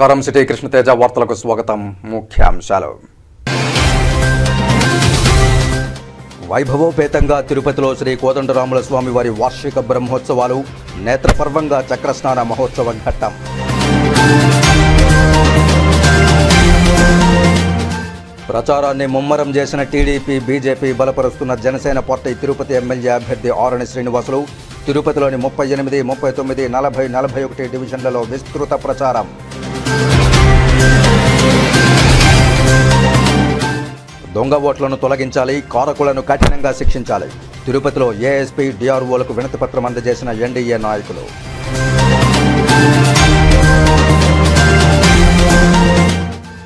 నమస్కారం సిటీ కృష్ణతేజ వార్తలకు స్వాగతం. ముఖ్యాంశాలు. వైభవోపేతంగా తిరుపతిలో శ్రీ కోదండరాముల స్వామి వారి వార్షిక బ్రహ్మోత్సవాలు, నేత్రపర్వంగా చక్రస్నాన మహోత్సవ ఘట్టం. ప్రచారాన్ని ముమ్మరం చేసిన టీడీపీ, బీజేపీ బలపరుస్తున్న జనసేన పార్టీ తిరుపతి ఎమ్మెల్యే అభ్యర్థి ఆరణి శ్రీనివాసులు తిరుపతిలోని 38, 39, 40, 41 డివిజన్లలో విస్తృత ప్రచారం. దొంగ ఓట్లను తొలగించాలి, కారకులను కఠినంగా శిక్షించాలి. తిరుపతిలో ఏఎస్పీ, డిఆర్ఓలకు వినతిపత్రం అందజేసిన ఎన్డీఏ నాయకులు.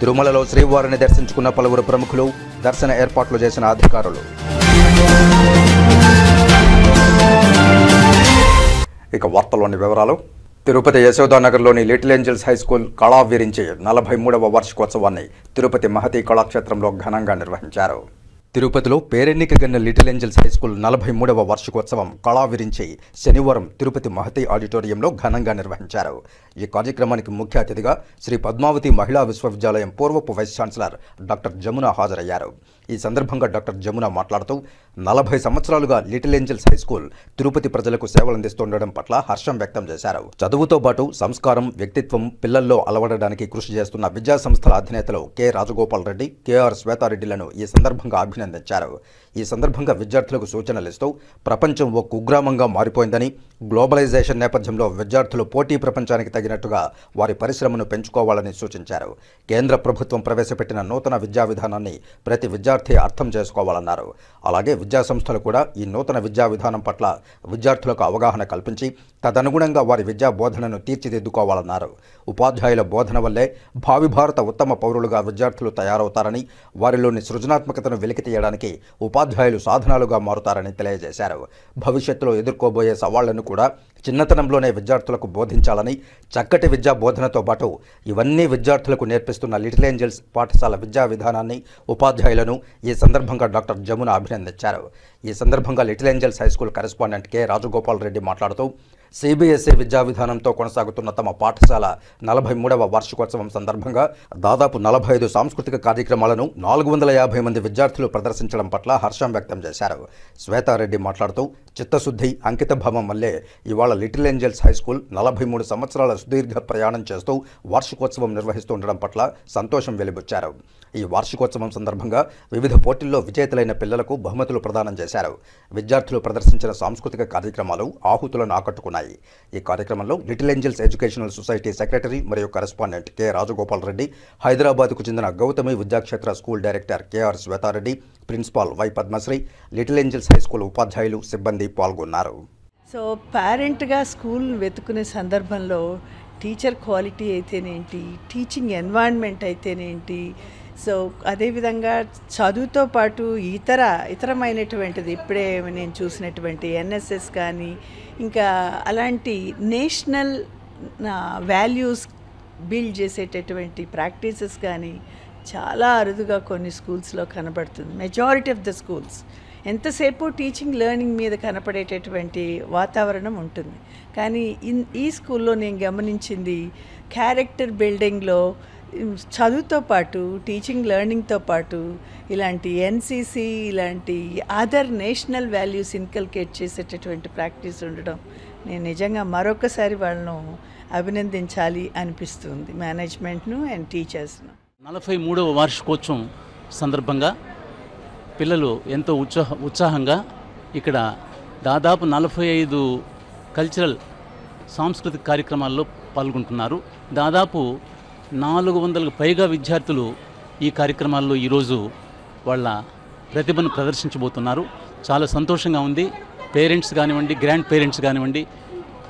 తిరుమలలో శ్రీవారిని దర్శించుకున్న పలువురు ప్రముఖులు, దర్శన ఏర్పాట్లు చేసిన అధికారులు. ఇక వార్తల్లోని వివరాలు. తిరుపతి యశోదానగర్లోని little angels high school Kalavirinchi 43వ వార్షికోత్సవాన్ని తిరుపతి మహతి కళాక్షేత్రంలో ఘనంగా నిర్వహించారు. తిరుపతిలో పేరెన్నికగన్న లిటిల్ ఏంజల్స్ హై స్కూల్ 43వ వార్షికోత్సవం కళావిరించి శనివారం తిరుపతి మహతి ఆడిటోరియంలో ఘనంగా నిర్వహించారు. ఈ కార్యక్రమానికి ముఖ్య అతిథిగా శ్రీ పద్మావతి మహిళా విశ్వవిద్యాలయం పూర్వపు వైస్ ఛాన్సలర్ డాక్టర్ జమున హాజరయ్యారు. ఈ సందర్భంగా డాక్టర్ జమున మాట్లాడుతూ 40 సంవత్సరాలుగా little angels high school Tirupati ప్రజలకు సేవలందిస్తుండడం పట్ల హర్షం వ్యక్తం చేశారు. చదువుతో పాటు సంస్కారం, వ్యక్తిత్వం పిల్లల్లో అలవడడానికి కృషి చేస్తున్న విద్యా సంస్థల అధినేతలు కె రాజగోపాల్ రెడ్డి, కెఆర్ శ్వేతారెడ్డిలను ఈ సందర్భంగా అభినందించారు. ఈ సందర్భంగా విద్యార్థులకు సూచనలు ఇస్తూ ప్రపంచం ఓ కుగ్రామంగా మారిపోయిందని, గ్లోబలైజేషన్ నేపథ్యంలో విద్యార్థులు పోటీ ప్రపంచానికి తగినట్టుగా వారి పరిశ్రమను పెంచుకోవాలని సూచించారు. కేంద్ర ప్రభుత్వం ప్రవేశపెట్టిన నూతన విద్యా విధానాన్ని ప్రతి విద్యార్థి అర్థం చేసుకోవాలన్నారు. అలాగే విద్యా సంస్థలు కూడా ఈ నూతన విద్యా విధానం పట్ల విద్యార్థులకు అవగాహన కల్పించి తదనుగుణంగా వారి విద్యా బోధనను తీర్చిదిద్దుకోవాలన్నారు. ఉపాధ్యాయుల బోధన వల్లే భావి భారత ఉత్తమ పౌరులుగా విద్యార్థులు తయారవుతారని, వారిలోని సృజనాత్మకతను వెలికితీయడానికి ఉపాధ్యాయులు సాధనాలుగా మారుతారని తెలియజేశారు. భవిష్యత్తులో ఎదుర్కోబోయే సవాళ్లను కూడా చిన్నతనంలోనే విద్యార్థులకు బోధించాలని, చక్కటి విద్యా బోధనతో పాటు ఇవన్నీ విద్యార్థులకు నేర్పిస్తున్న లిటిల్ ఏంజల్స్ పాఠశాల విద్యా విధానాన్ని, ఉపాధ్యాయులను ఈ సందర్భంగా డాక్టర్ జమున అభినందించారు. ఈ సందర్భంగా little angels high school correspondent K Rajagopal Reddy మాట్లాడుతూ సిబిఎస్ఈ విద్యా విధానంతో కొనసాగుతున్న తమ పాఠశాల 43వ వార్షికోత్సవం సందర్భంగా దాదాపు 45 సాంస్కృతిక కార్యక్రమాలను 450 మంది విద్యార్థులు ప్రదర్శించడం పట్ల హర్షం వ్యక్తం చేశారు. శ్వేతారెడ్డి మాట్లాడుతూ చిత్తశుద్ధి, అంకితభావం వల్లే ఇవాళ లిటిల్ ఏంజల్స్ హై స్కూల్ 43 సంవత్సరాల సుదీర్ఘ ప్రయాణం చేస్తూ వార్షికోత్సవం నిర్వహిస్తుండడం పట్ల సంతోషం వెలిబుచ్చారు. ఈ వార్షికోత్సవం సందర్భంగా వివిధ పోటీల్లో విజేతలైన పిల్లలకు బహుమతులు ప్రదానం చేశారు. విద్యార్థులు ప్రదర్శించిన సాంస్కృతిక కార్యక్రమాలు ఆహుతులను ఆకట్టుకున్నాయి. ఈ కార్యక్రమంలో little angels educational society secretary మరియు కరెస్పాండెంట్ కె రాజగోపాల్ రెడ్డి, హైదరాబాద్కు చెందిన Gautami Vidyakshetra school director KR Swetha Reddy, principal Y Padmasri, little angels high school ఉపాధ్యాయులు, సిబ్బంది పాల్గొన్నారు. సో పేరెంట్గా స్కూల్ వెతుకునే సందర్భంలో టీచర్ క్వాలిటీ అయితేనేంటి, టీచింగ్ ఎన్వైరన్మెంట్ అయితేనేంటి, సో అదేవిధంగా చదువుతో పాటు ఇతరమైనటువంటిది ఇప్పుడే నేను చూసినటువంటి ఎన్ఎస్ఎస్ కానీ ఇంకా అలాంటి నేషనల్ వాల్యూస్ బిల్డ్ చేసేటటువంటి ప్రాక్టీసెస్ కానీ చాలా అరుదుగా కొన్ని స్కూల్స్లో కనబడుతుంది. మెజారిటీ ఆఫ్ ద స్కూల్స్ ఎంతసేపు టీచింగ్ లెర్నింగ్ మీద కనపడేటటువంటి వాతావరణం ఉంటుంది. కానీ ఈ స్కూల్లో నేను గమనించింది క్యారెక్టర్ బిల్డింగ్లో చదువుతో పాటు టీచింగ్ లెర్నింగ్తో పాటు ఇలాంటి ఎన్సిసి, ఇలాంటి అదర్ నేషనల్ వాల్యూస్ ఇన్కల్కేట్ చేసేటటువంటి ప్రాక్టీస్ ఉండడం నేను నిజంగా మరొకసారి వాళ్ళను అభినందించాలి అనిపిస్తుంది, మేనేజ్మెంట్ను అండ్ టీచర్స్ను. 43వ వార్షికోత్సవం సందర్భంగా పిల్లలు ఎంతో ఉత్సాహంగా ఇక్కడ దాదాపు 45 కల్చరల్ సాంస్కృతిక కార్యక్రమాల్లో పాల్గొంటున్నారు. దాదాపు 400కు పైగా విద్యార్థులు ఈ కార్యక్రమాల్లో ఈరోజు వాళ్ళ ప్రతిభను ప్రదర్శించబోతున్నారు. చాలా సంతోషంగా ఉంది. పేరెంట్స్ కానివ్వండి, గ్రాండ్ పేరెంట్స్ కానివ్వండి,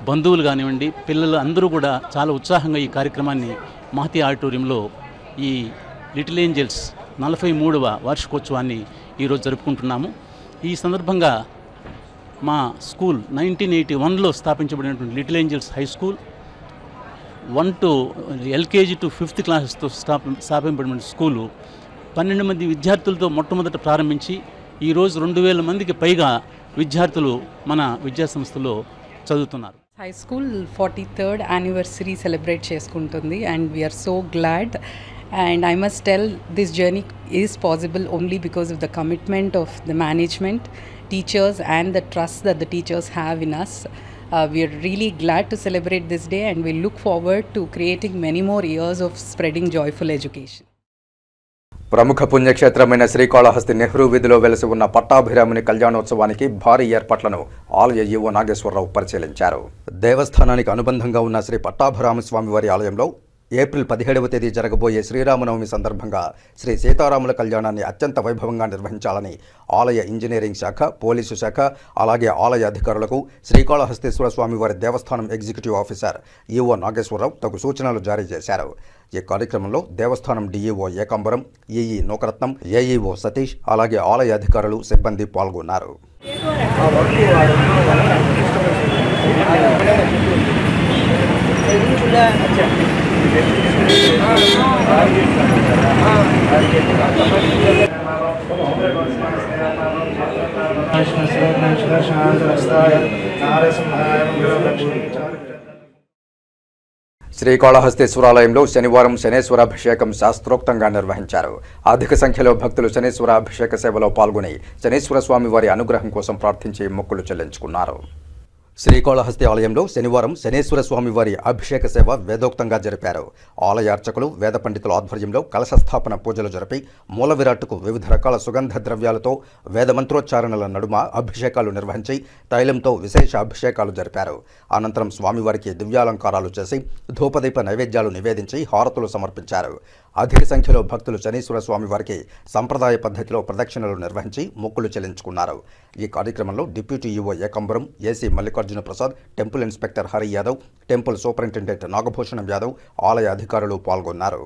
బంధువులు కానివ్వండి, పిల్లలు అందరూ కూడా చాలా ఉత్సాహంగా ఈ కార్యక్రమాన్ని మహతి ఆడిటోరియంలో ఈ లిటిల్ ఏంజల్స్ 43వ వార్షికోత్సవాన్ని ఈరోజు జరుపుకుంటున్నాము. ఈ సందర్భంగా మా స్కూల్ 1981లో స్థాపించబడినటువంటి little angels high school 1 to LKG to 5th క్లాసెస్తో స్థాపించబడిన స్కూలు 12 మంది విద్యార్థులతో మొట్టమొదట ప్రారంభించి ఈరోజు 2000 మందికి పైగా విద్యార్థులు మన విద్యాసంస్థలో చదువుతున్నారు. High school 43rd anniversary celebrate చేసుకుంటుంది and we are so glad and I must tell this journey is possible only because of the commitment of the management, teachers and the trust that the teachers have in us. We are really glad to celebrate this day and we look forward to creating many more years of spreading joyful education. ప్రముఖ పుణ్యక్షేత్రమైన శ్రీకాళహస్తి నెహ్రూ వీధిలో వెలసి ఉన్న పట్టాభిరాముని కళ్యాణోత్సవానికి భారీ ఏర్పాట్లను ఆలయ EO Nageswararao పరిశీలించారు. దేవస్థానానికి అనుబంధంగా ఉన్న శ్రీ పట్టాభిరామస్వామి వారి ఆలయంలో ఏప్రిల్ 17వ తేదీ జరగబోయే శ్రీరామనవమి సందర్భంగా శ్రీ సీతారాముల కళ్యాణాన్ని అత్యంత వైభవంగా నిర్వహించాలని ఆలయ ఇంజనీరింగ్ శాఖ, పోలీసు శాఖ, అలాగే ఆలయ అధికారులకు శ్రీకాళహస్తీశ్వర స్వామి వారి దేవస్థానం ఎగ్జిక్యూటివ్ ఆఫీసర్ ఈవో నాగేశ్వరరావు తగు సూచనలు జారీ చేశారు. ఈ కార్యక్రమంలో దేవస్థానం DEO Ekambaram, EE Nookaratnam, AEO Satish, అలాగే ఆలయ అధికారులు, సిబ్బంది పాల్గొన్నారు. శ్రీకాళహస్తీశ్వరాలయంలో శనివారం శనేశ్వరాభిషేకం శాస్త్రోక్తంగా నిర్వహించారు. అధిక సంఖ్యలో భక్తులు శనేశ్వరాభిషేక సేవలో పాల్గొని శనేశ్వర స్వామి వారి అనుగ్రహం కోసం ప్రార్థించి మొక్కులు చెల్లించుకున్నారు. శ్రీకాళహస్తి ఆలయంలో శనివారం శనేశ్వర స్వామి వారి అభిషేక సేవ వేదోక్తంగా జరిపారు. ఆలయ అర్చకులు, వేద పండితుల ఆధ్వర్యంలో కలశస్థాపన పూజలు జరిపి మూల విరాట్టుకు వివిధ రకాల సుగంధ ద్రవ్యాలతో వేదమంత్రోచ్చారణల నడుమ అభిషేకాలు నిర్వహించి తైలంతో విశేష అభిషేకాలు జరిపారు. అనంతరం స్వామివారికి దివ్యాలంకారాలు చేసి ధూపదీప నైవేద్యాలు నివేదించి హారతులు సమర్పించారు. అధిక సంఖ్యలో భక్తులు శనీశ్వర స్వామి వారికి సంప్రదాయ పద్ధతిలో ప్రదక్షిణలు నిర్వహించి మొక్కులు చెల్లించుకున్నారు. ఈ కార్యక్రమంలో deputy EO Ekambaram, AC Mallikarjuna Prasad, temple inspector Hari Yadav, temple superintendent Nagabhushanam Yadav, ఆలయ అధికారులు పాల్గొన్నారు.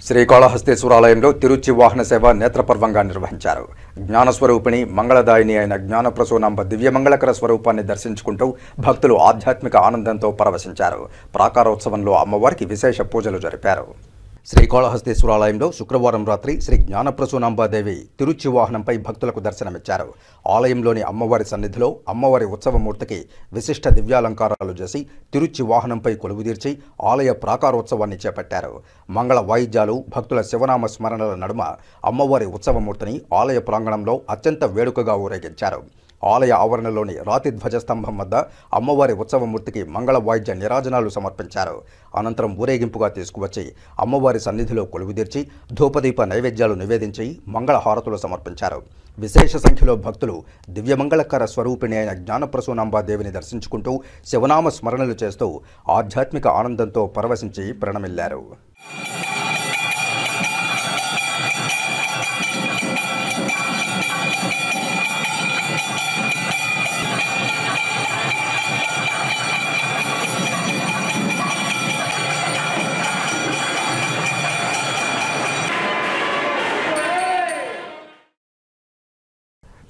శ్రీకాళహస్తీశ్వరాలయంలో తిరుచి వాహన సేవ నేత్రపర్వంగా నిర్వహించారు. జ్ఞానస్వరూపిణి, మంగళదాయిని అయిన జ్ఞానప్రసూనాంబ దివ్యమంగళకర స్వరూపాన్ని దర్శించుకుంటూ భక్తులు ఆధ్యాత్మిక ఆనందంతో పరవశించారు. ప్రాకారోత్సవంలో అమ్మవారికి విశేష పూజలు జరిపారు. శ్రీకాళహస్తీశ్వరాలయంలో శుక్రవారం రాత్రి శ్రీ జ్ఞానప్రసూనాంబాదేవి తిరుచి వాహనంపై భక్తులకు దర్శనమిచ్చారు. ఆలయంలోని అమ్మవారి సన్నిధిలో అమ్మవారి ఉత్సవమూర్తికి విశిష్ట దివ్యాలంకారాలు చేసి తిరుచి వాహనంపై కొలువుదీర్చి ఆలయ ప్రాకారోత్సవాన్ని చేపట్టారు. మంగళ వాయిద్యాలు, భక్తుల శివనామ స్మరణల నడుమ అమ్మవారి ఉత్సవమూర్తిని ఆలయ ప్రాంగణంలో అత్యంత వేడుకగా ఊరేగించారు. ఆలయ ఆవరణలోని రాతి ధ్వజస్తంభం వద్ద అమ్మవారి ఉత్సవమూర్తికి మంగళ వాయిద్య నిరాజనాలు సమర్పించారు. అనంతరం ఊరేగింపుగా తీసుకువచ్చి అమ్మవారి సన్నిధిలో కొలువుదీర్చి ధూపదీప నైవేద్యాలు నివేదించి మంగళ హారతులు సమర్పించారు. విశేష సంఖ్యలో భక్తులు దివ్యమంగళకర స్వరూపిణి అయిన జ్ఞానప్రసూనాంబాదేవిని దర్శించుకుంటూ శివనామ స్మరణలు చేస్తూ ఆధ్యాత్మిక ఆనందంతో పరవశించి ప్రణమిల్లారు.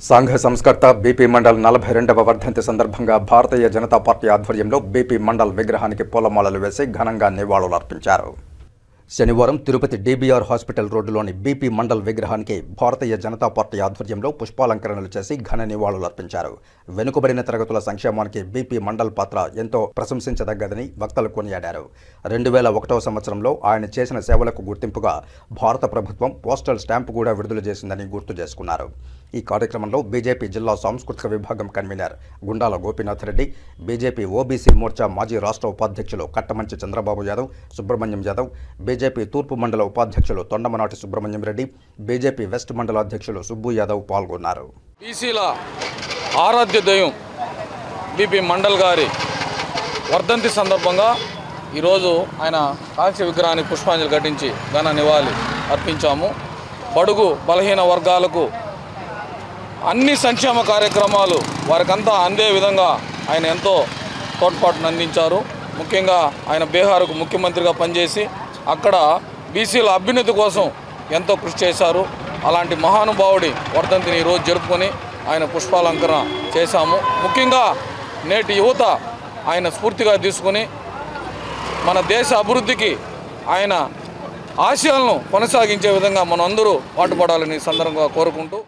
సంఘ సంస్కర్త బీపీ మండల్ 42వ వర్ధంతి సందర్భంగా భారతీయ జనతా పార్టీ ఆధ్వర్యంలో బీపీ మండల్ విగ్రహానికి పూలమాలలు వేసి ఘనంగా నివాళులర్పించారు. శనివారం తిరుపతి డీబీఆర్ హాస్పిటల్ రోడ్డులోని బీపీ మండల్ విగ్రహానికి భారతీయ జనతా పార్టీ ఆధ్వర్యంలో పుష్పాలంకరణలు చేసి ఘన నివాళులర్పించారు. వెనుకబడిన తరగతుల సంక్షేమానికి బీపీ మండల్ పాత్ర ఎంతో ప్రశంసించదగ్గదని వక్తలు కొనియాడారు. 2001వ సంవత్సరంలో ఆయన చేసిన సేవలకు గుర్తింపుగా భారత ప్రభుత్వం పోస్టల్ స్టాంపు కూడా విడుదల చేసిందని గుర్తు చేసుకున్నారు. ఈ కార్యక్రమంలో బీజేపీ జిల్లా సాంస్కృతిక విభాగం convener Gundala Gopinath Reddy, BJP OBC Morcha మాజీ రాష్ట్ర ఉపాధ్యక్షులు కట్టమంచి చంద్రబాబు యాదవ్, సుబ్రహ్మణ్యం యాదవ్, బీజేపీ తూర్పు మండల ఉపాధ్యక్షులు తొండమనాటి సుబ్రహ్మణ్యం రెడ్డి, బీజేపీ వెస్ట్ మండల అధ్యక్షులు సుబ్బు యాదవ్ పాల్గొన్నారు. బీసీల ఆరాధ్య దైవం బీపీ మండల్ గారి వర్ధంతి సందర్భంగా ఈరోజు ఆయన కాంస్య విగ్రహానికి పుష్పాంజలి ఘటించి ఘన నివాళి అర్పించాము. బడుగు బలహీన వర్గాలకు అన్ని సంక్షేమ కార్యక్రమాలు వారికంతా అందే విధంగా ఆయన ఎంతో తోడ్పాటును అందించారు. ముఖ్యంగా ఆయన బీహార్కు ముఖ్యమంత్రిగా పనిచేసి అక్కడ బీసీల అభ్యున్నతి కోసం ఎంతో కృషి చేశారు. అలాంటి మహానుభావుడి వర్ధంతిని ఈరోజు జరుపుకొని ఆయన పుష్పాలంకరణ చేశాము. ముఖ్యంగా నేటి యువత ఆయన స్ఫూర్తిగా తీసుకుని మన దేశ అభివృద్ధికి ఆయన ఆశయాలను కొనసాగించే విధంగా మనం అందరూ పాటుపడాలని సందర్భంగా కోరుకుంటూ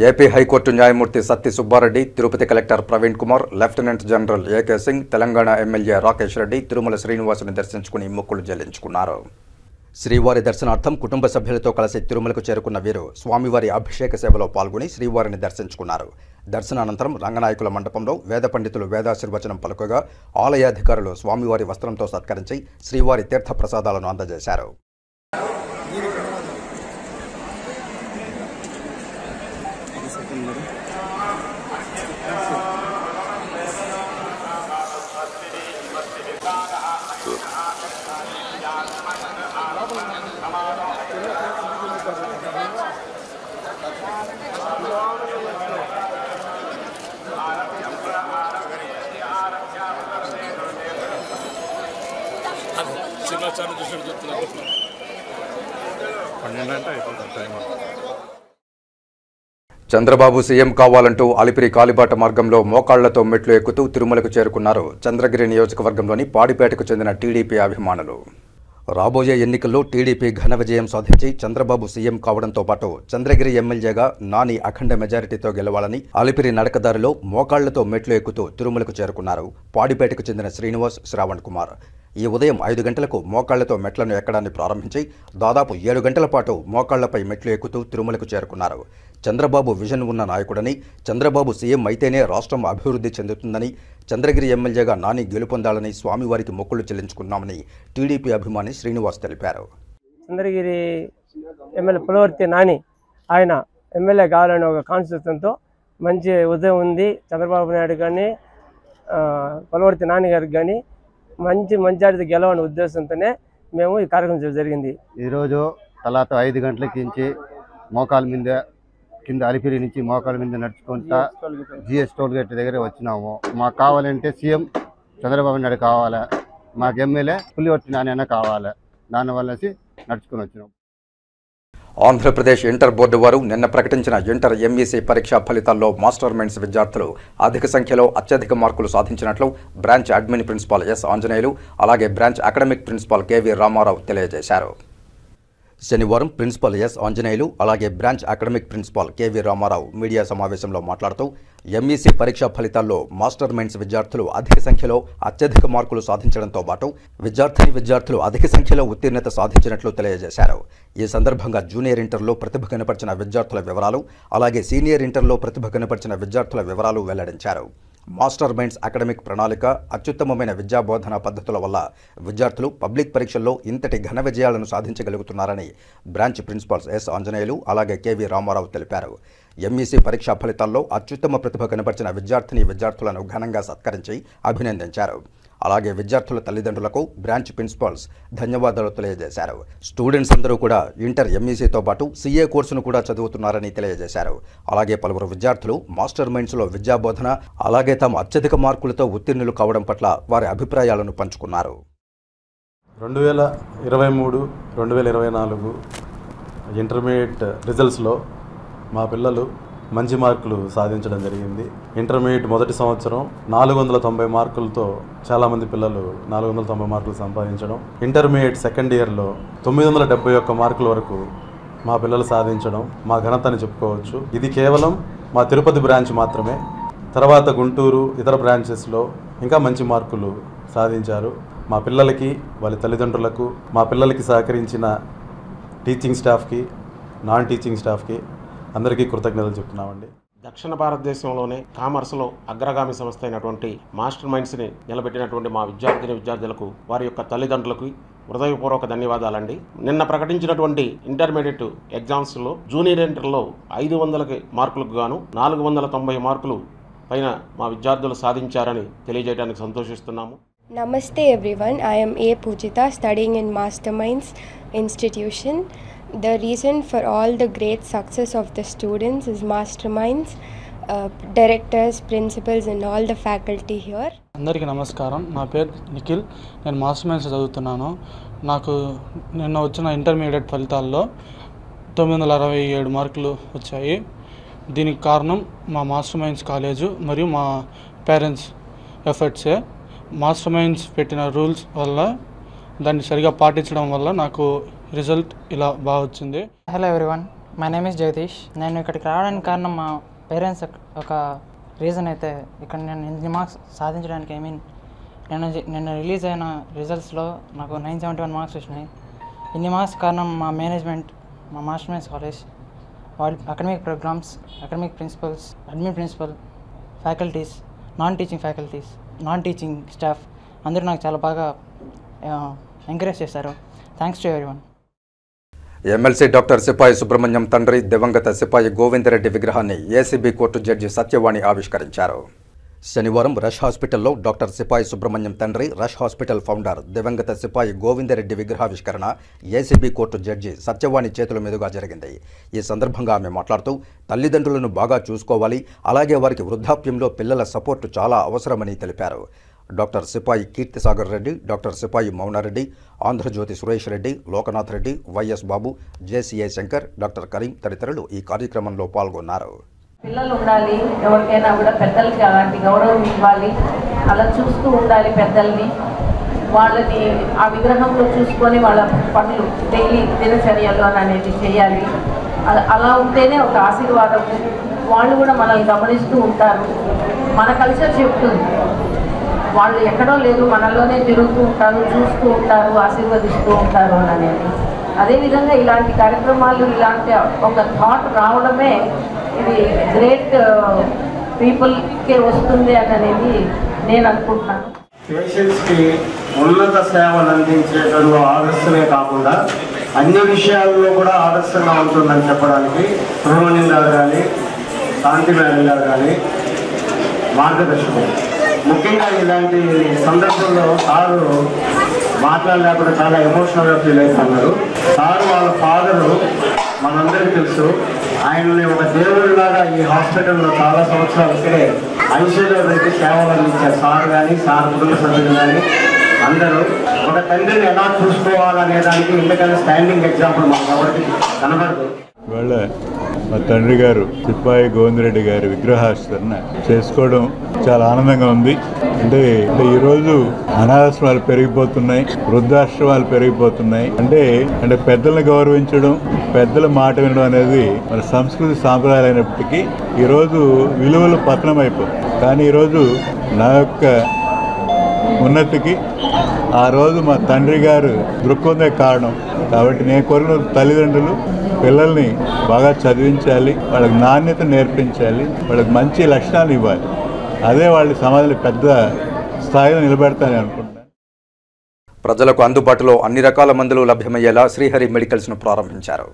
ఏపీ హైకోర్టు న్యాయమూర్తి Satti Subba Reddy, Tirupati collector Praveen Kumar, lieutenant general AK Singh, Telangana MLA Rakesh Reddy Tirumala శ్రీనివాసుని దర్శించుకుని మొక్కులు చెల్లించుకున్నారు. శ్రీవారి దర్శనార్థం కుటుంబ సభ్యులతో కలిసి తిరుమలకు చేరుకున్న వీరు స్వామివారి అభిషేక సేవలో పాల్గొని శ్రీవారిని దర్శించుకున్నారు. దర్శనానంతరం రంగనాయకుల మండపంలో వేద పండితులు వేదాశీర్వచనం పలుకగా ఆలయాధికారులు స్వామివారి వస్త్రంతో సత్కరించి శ్రీవారి తీర్థ ప్రసాదాలను అందజేశారు. చంద్రబాబు సీఎం కావాలంటూ అలిపిరి కాలిబాట మార్గంలో మోకాళ్లతో మెట్లు ఎక్కుతూ తిరుమలకు చేరుకున్నారు చంద్రగిరి నియోజకవర్గంలోని పాడిపేటకు చెందిన టీడీపీ అభిమానులు. రాబోయే ఎన్నికల్లో టీడీపీ ఘన విజయం సాధించి చంద్రబాబు సీఎం కావడంతో పాటు చంద్రగిరి ఎమ్మెల్యేగా నాని అఖండ మెజారిటీతో గెలవాలని అలిపిరి నడకదారిలో మోకాళ్లతో మెట్లు ఎక్కుతూ తిరుమలకు చేరుకున్నారు పాడిపేటకు చెందిన శ్రీనివాస్, శ్రావణ్ కుమార్. ఈ ఉదయం 5 గంటలకు మోకాళ్లతో మెట్లను ఎక్కడాన్ని ప్రారంభించి దాదాపు 7 గంటల పాటు మోకాళ్లపై మెట్లు ఎక్కుతూ తిరుమలకు చేరుకున్నారు. చంద్రబాబు విజన్ ఉన్న నాయకుడని, చంద్రబాబు సీఎం అయితేనే రాష్ట్రం అభివృద్ధి చెందుతుందని, చంద్రగిరి ఎమ్మెల్యేగా నాని గెలుపొందాలని స్వామివారికి మొక్కులు చెల్లించుకున్నామని టీడీపీ అభిమాని శ్రీనివాస్ తెలిపారు. చంద్రగిరి ఎమ్మెల్యే పులవర్తి నాని ఆయన ఎమ్మెల్యే కావాలని ఒక కాన్స్టిట్యూషన్తో మంచి ఉదయం ఉంది. చంద్రబాబు నాయుడు కానీ పులవర్తి నాని గారికి కానీ మంచి మెజారిటీ గెలవని ఉద్దేశంతోనే మేము ఈ కార్యక్రమం జరిగింది. ఈరోజు తలాత 5 గంటలకించి మోకాల మీద కింద అలిపిరి నుంచి మోకాల మీద నడుచుకుంటా జిఎస్ టోల్ గేట్ దగ్గర వచ్చినాము. మాకు కావాలంటే సీఎం చంద్రబాబు నాయుడు కావాలా, మాకు ఎమ్మెల్యే పులివర్తి నాని కావాలా, దానివల్ల నడుచుకుని వచ్చినాం. ఆంధ్రప్రదేశ్ ఇంటర్ బోర్డు వారు నిన్న ప్రకటించిన ఇంటర్ ఎంఈసీ పరీక్షా ఫలితాల్లో మాస్టర్ మైండ్స్ విద్యార్థులు అధిక సంఖ్యలో అత్యధిక మార్కులు సాధించినట్లు branch admin principal S Anjaneyulu, అలాగే branch academic principal KV Rama Rao తెలియజేశారు. శనివారం ప్రిన్సిపల్ ఎస్ ఆంజనేయులు, అలాగే branch academic principal KV Rama Rao media సమావేశంలో మాట్లాడుతూ ఎంఈసీ పరీక్షా ఫలితాల్లో మాస్టర్ మైండ్స్ విద్యార్థులు అధిక సంఖ్యలో అత్యధిక మార్కులు సాధించడంతో పాటు విద్యార్థులు అధిక సంఖ్యలో ఉత్తీర్ణత సాధించినట్లు తెలియజేశారు. ఈ సందర్భంగా జూనియర్ ఇంటర్లో ప్రతిభ కనపరిచిన విద్యార్థుల వివరాలు, అలాగే సీనియర్ ఇంటర్లో ప్రతిభ కనపరిచిన విద్యార్థుల వివరాలు వెల్లడించారు. మాస్టర్ మైండ్స్ అకాడమిక్ ప్రణాళిక, అత్యుత్తమమైన విద్యా బోధనా పద్ధతుల వల్ల విద్యార్థులు పబ్లిక్ పరీక్షల్లో ఇంతటి ఘన విజయాలను సాధించగలుగుతున్నారని బ్రాంచ్ ప్రిన్సిపాల్స్ ఎస్ ఆంజనేయులు, అలాగే కేవీ రామారావు తెలిపారు. ఎంఈసీ పరీక్షా ఫలితాల్లో అత్యుత్తమ ప్రతిభ కనపరిచిన విద్యార్థులను ఘనంగా సత్కరించి అభినందించారు. అలాగే విద్యార్థుల తల్లిదండ్రులకు బ్రాంచ్ ప్రిన్సిపాల్స్ ధన్యవాదాలు తెలియజేశారు. స్టూడెంట్స్ అందరూ కూడా ఇంటర్ ఎంఈసీతో పాటు సీఏ కోర్సును కూడా చదువుతున్నారని తెలియజేశారు. అలాగే పలువురు విద్యార్థులు మాస్టర్ మైండ్స్లో విద్యాబోధన, అలాగే తాము అత్యధిక మార్కులతో ఉత్తీర్ణులు కావడం పట్ల వారి అభిప్రాయాలను పంచుకున్నారు. 2023-2024 ఇంటర్మీడియట్ రిజల్ట్స్లో మా పిల్లలు మంచి మార్కులు సాధించడం జరిగింది. ఇంటర్మీడియట్ మొదటి సంవత్సరం 490 మార్కులతో చాలామంది పిల్లలు 490 మార్కులు సంపాదించడం, ఇంటర్మీడియట్ సెకండ్ ఇయర్లో 971 మార్కుల వరకు మా పిల్లలు సాధించడం మా ఘనత అని చెప్పుకోవచ్చు. ఇది కేవలం మా తిరుపతి బ్రాంచ్ మాత్రమే. తర్వాత గుంటూరు, ఇతర బ్రాంచెస్లో ఇంకా మంచి మార్కులు సాధించారు. మా పిల్లలకి, వాళ్ళ తల్లిదండ్రులకు, మా పిల్లలకి సహకరించిన టీచింగ్ స్టాఫ్కి, నాన్ టీచింగ్ స్టాఫ్కి అందరికీ కృతజ్ఞతలు చెప్తున్నామండి. దక్షిణ భారతదేశంలోనే కామర్స్లో అగ్రగామి సంస్థ అయినటువంటి మాస్టర్ మైండ్స్ని నిలబెట్టినటువంటి మా విద్యార్థులకు, వారి యొక్క తల్లిదండ్రులకు హృదయపూర్వక ధన్యవాదాలండి. నిన్న ప్రకటించినటువంటి ఇంటర్మీడియట్ ఎగ్జామ్స్లో జూనియర్ ఇంటర్లో 500 మార్కులకు గాను 490 మార్కులు పైన మా విద్యార్థులు సాధించారని తెలియజేయడానికి సంతోషిస్తున్నాము. Namaste everyone, I am A. Pujita studying in Masterminds Institution. The reason for all the great success of the students is Masterminds, directors, principals and all the faculty here. అందరికీ నమస్కారం. నా పేరు నిఖిల్. నేను మాస్టర్ మైండ్స్ చదువుతున్నాను. నాకు నిన్న వచ్చిన intermediate ఫలితాల్లో 967 మార్కులు వచ్చాయి. దీనికి కారణం మా మాస్టర్ మైండ్స్ కాలేజు మరియు మా పేరెంట్స్ ఎఫర్ట్సే. మాస్టర్ మైండ్స్ పెట్టిన రూల్స్ వల్ల దాన్ని సరిగా పాటించడం వల్ల నాకు రిజల్ట్ ఇలా బాగా వచ్చింది. Hello everyone, my name is Jagadish. నేను ఇక్కడికి రావడానికి కారణం మా పేరెంట్స్ ఒక రీజన్ అయితే ఇక్కడ నేను ఎన్ని మార్క్స్ సాధించడానికి నిన్న రిలీజ్ అయిన రిజల్ట్స్లో నాకు 971 మార్క్స్ వచ్చినాయి. ఇన్ని మార్క్స్ కారణం మా మేనేజ్మెంట్, మా మాస్టర్ మైండ్స్ కాలేజ్, వాళ్ళ academic programs, academic principals, admin principal, faculties, non teaching staff అందరూ నాకు చాలా బాగా ఎంకరేజ్ చేశారు. Thanks to everyone. MLC doctor Sipai Subrahmanyam తండ్రి దివంగత సిపాయి గోవిందరెడ్డి విగ్రహాన్ని ఏసీబీ కోర్టు జడ్జి సత్యవాణి ఆవిష్కరించారు. శనివారం రష్ హాస్పిటల్లో డాక్టర్ సిపాయి సుబ్రహ్మణ్యం తండ్రి, రష్ హాస్పిటల్ ఫౌండర్ దివంగత సిపాయి గోవిందరెడ్డి విగ్రహావిష్కరణ ఏసీబీ కోర్టు జడ్జి సత్యవాణి చేతుల మీదుగా జరిగింది. ఈ సందర్భంగా ఆమె మాట్లాడుతూ తల్లిదండ్రులను బాగా చూసుకోవాలి, అలాగే వారికి వృద్ధాప్యంలో పిల్లల సపోర్టు చాలా అవసరమని తెలిపారు. డాక్టర్ సిపాయి కీర్తిసాగర్ రెడ్డి, డాక్టర్ సిపాయి మౌనారెడ్డి, ఆంధ్రజ్యోతి సురేష్ రెడ్డి, లోకనాథ్ రెడ్డి, వైఎస్ బాబు, జేసీఏ శంకర్, డాక్టర్ కరీం తదితరులు ఈ కార్యక్రమంలో పాల్గొన్నారు. పిల్లలు ఉండాలి, ఎవరికైనా కూడా పెద్దలకి అలాంటి గౌరవం ఇవ్వాలి, అలా చూస్తూ ఉండాలి పెద్దల్ని. వాళ్ళని ఆ విగ్రహంలో చూసుకొని వాళ్ళ పనులు డైలీ దినచర్యలు అనేది చేయాలి. అలా ఉంటేనే ఒక ఆశీర్వాదం. వాళ్ళు కూడా మనల్ని గమనిస్తూ ఉంటారు. మన కల్చర్ చెప్తుంది, వాళ్ళు ఎక్కడో లేదు, మనలోనే తిరుగుతూ ఉంటారు, చూస్తూ ఉంటారు, ఆశీర్వదిస్తూ ఉంటారు అనేది. అదేవిధంగా ఇలాంటి కార్యక్రమాలు, ఇలాంటి ఒక థాట్ రావడమే ఇది గ్రేట్ పీపుల్కే వస్తుంది అనేది నేను అనుకుంటున్నాను. పేషెంట్స్కి ఉన్నత సేవలు అందించేటంలో ఆదర్శమే కాకుండా అన్ని విషయాల్లో కూడా ఆదర్శంగా ఉంటుందని చెప్పడానికి సుబ్రహ్మణ్యం గారు కానీ, శాంతి మేడం గారు కానీ మార్గదర్శకం. ముఖ్యంగా ఇలాంటి సందర్భంలో సారు మాట్లాడలేకుండా చాలా ఎమోషనల్గా ఫీల్ అవుతున్నారు. సారు వాళ్ళ ఫాదరు మనందరికీ తెలుసు. ఆయనని ఒక దేవుడిలాగా ఈ హాస్పిటల్లో చాలా సంవత్సరాలు ఇక్కడే ఐసీయూలో పెట్టి సేవలు అందించారు. సార్ కానీ, సార్ కుటుంబ సభ్యులు కానీ అందరూ ఒక తండ్రిని ఎలా చూసుకోవాలనే దానికి ఎందుకంటే స్టాండింగ్ ఎగ్జాంపుల్ మాకు ఎవరికి కనబడదు. వాళ్ళ మా తండ్రి గారు సిపాయి గోవిందరెడ్డి గారి విగ్రహావిష్కరణ చేసుకోవడం చాలా ఆనందంగా ఉంది. అంటే ఈరోజు అనాథాశ్రమాలు పెరిగిపోతున్నాయి, వృద్ధాశ్రమాలు పెరిగిపోతున్నాయి. అంటే పెద్దలను గౌరవించడం, పెద్దల మాట వినడం అనేది మన సంస్కృతి సాంప్రదాయాలు అయినప్పటికీ ఈరోజు విలువలు పతనం అయిపోతుంది. కానీ ఈరోజు నా యొక్క ఉన్నతికి ఆ రోజు మా తండ్రి గారు దృక్పథమే కారణం. కాబట్టి నేను కోరిన తల్లిదండ్రులు పిల్లల్ని బాగా చదివించాలి, వాళ్ళకి నాణ్యత నేర్పించాలి, వాళ్ళకి మంచి లక్షణాలు ఇవ్వాలి. అదే వాళ్ళ సమాజంలో పెద్ద స్థాయిలో నిలబెడతానని అనుకుంటున్నాను. ప్రజలకు అందుబాటులో అన్ని రకాల మందులు లభ్యమయ్యేలా శ్రీహరి మెడికల్స్ను ప్రారంభించారు.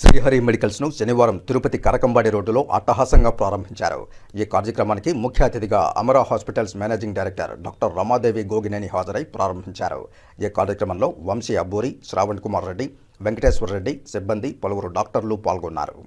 శ్రీహరి మెడికల్స్ను శనివారం తిరుపతి కరకంబాడి రోడ్డులో అట్టహాసంగా ప్రారంభించారు. ఈ కార్యక్రమానికి ముఖ్య అతిథిగా Amara hospitals managing director doctor Ramadevi Gogineni హాజరై ప్రారంభించారు. ఈ కార్యక్రమంలో వంశీ అబ్బూరి, శ్రావణ్ కుమార్ రెడ్డి, వెంకటేశ్వర రెడ్డి, సిబ్బంది, పలువురు డాక్టర్లు పాల్గొన్నారు.